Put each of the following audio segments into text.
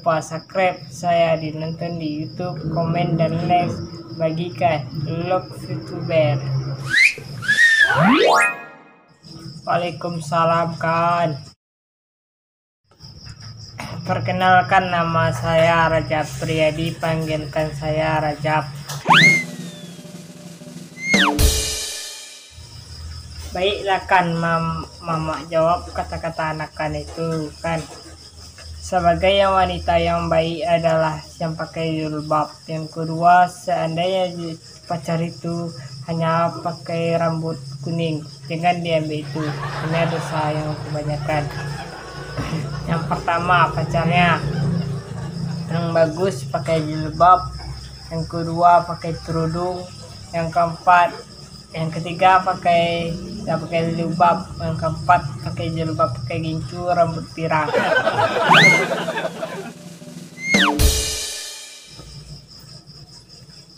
lupa subscribe saya, nonton di YouTube, komen dan like, bagikan vlog YouTuber. Waalaikumsalam kan. Perkenalkan, nama saya Rajab Priyadi, panggilkan saya Rajab. Baiklah kan, mama jawab kata-kata anakan itu kan. Sebagai yang wanita yang baik adalah yang pakai jilbab. Yang kedua, seandainya pacar itu hanya pakai rambut kuning, jangan diambil itu. Ini dosa yang kebanyakan. Yang pertama, pacarnya yang bagus pakai jilbab. Yang kedua, pakai kerudung. Yang ketiga pakai jilbab. Yang keempat pakai jilbab, pakai gincu, rambut pirang.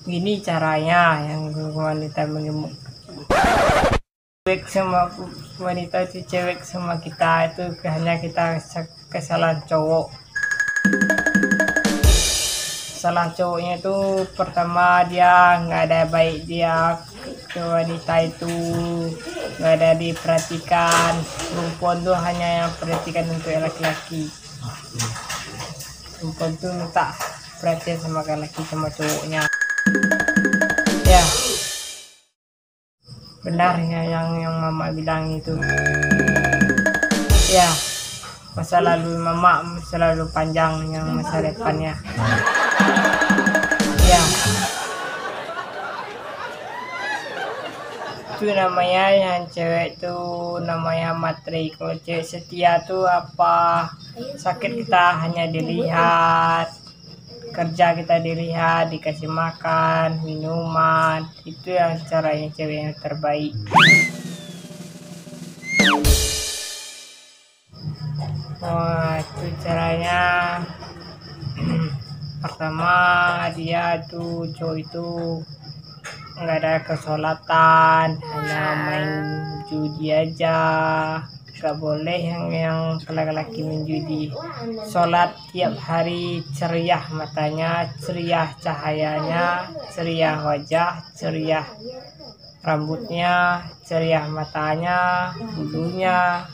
Gini caranya yang wanita mengemuk. Cewek sama wanita itu, cewek sama kita itu hanya kita kesalahan cowok. Salah cowoknya itu pertama, dia nggak ada baik dia ke wanita itu, nggak ada diperhatikan. Perempuan tuh hanya yang perhatikan untuk laki-laki. Perempuan tuh minta perhatian sama laki sama cowoknya. Ya, benarnya yang mama bilang itu. Ya, masa lalu mama selalu panjang yang masa depannya. Ya, itu namanya yang cewek tuh namanya materi. Kalau cewek setia tuh apa, sakit kita hanya dilihat, kerja kita dilihat, dikasih makan, minuman. Itu yang caranya cewek yang terbaik. Wah, itu caranya. Pertama, dia tuh cowok itu nggak ada kesolatan, hanya main judi aja. Gak boleh yang laki-laki menjudi. Sholat tiap hari, ceria matanya, ceria cahayanya, ceria wajah, ceria rambutnya, ceria matanya, bulunya.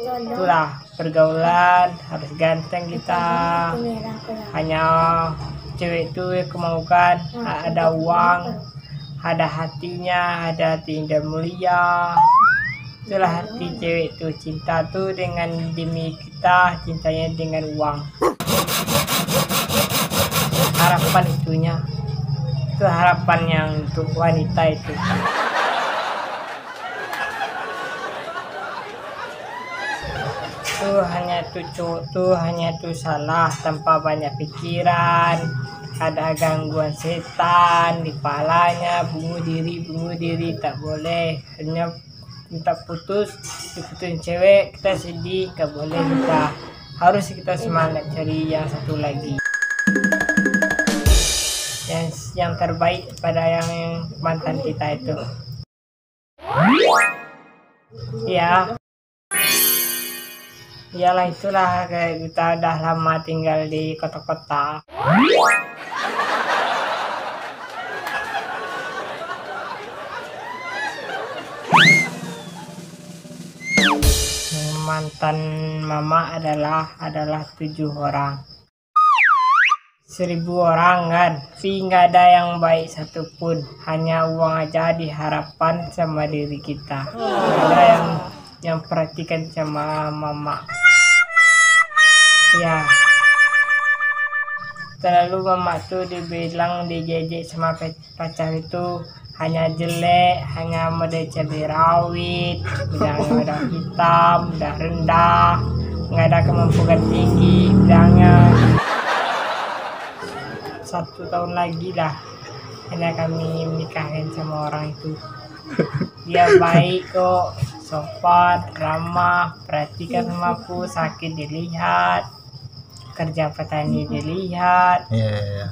Itulah pergaulan, harus ganteng kita. Hanya cewek itu kemaukan ada uang, ada hatinya, ada hati indah mulia. Itulah hati cewek itu, cinta tuh dengan demi kita, cintanya dengan uang. Harapan itunya, itu harapan yang untuk wanita itu. Tuh hanya tuh salah tanpa banyak pikiran. Ada gangguan setan di kepalanya, bunuh diri tak boleh. Hanya minta diputusin cewek, kita sedih, gak boleh. Kita harus semangat cari yang satu lagi, yang terbaik pada yang mantan kita itu. Ya, iyalah, itulah kayak kita udah lama tinggal di kota-kota. Mantan mama adalah 7 orang. 1000 orang kan, tapi nggak ada yang baik satupun. Hanya uang aja diharapkan sama diri kita. Nggak ada yang perhatikan sama mama. Ya, terlalu mama tuh dibilang dijejek sama pacar itu hanya jelek, hanya model cabai rawit, udah hitam, udah rendah, nggak ada kemampuan tinggi, bilangnya 1 tahun lagi lah hanya kami menikahin sama orang itu. Dia baik kok, sopan, ramah, perhatikan sama aku, sakit dilihat, kerja petani dilihat.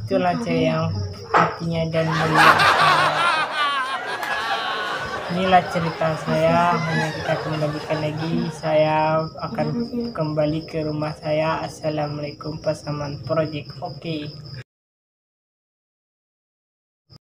Itulah cewek yang hatinya dan mulia. Inilah sekianlah cerita saya, hanya kita kembalikan lagi. Saya akan kembali ke rumah saya. Assalamualaikum pasaman project. Oke.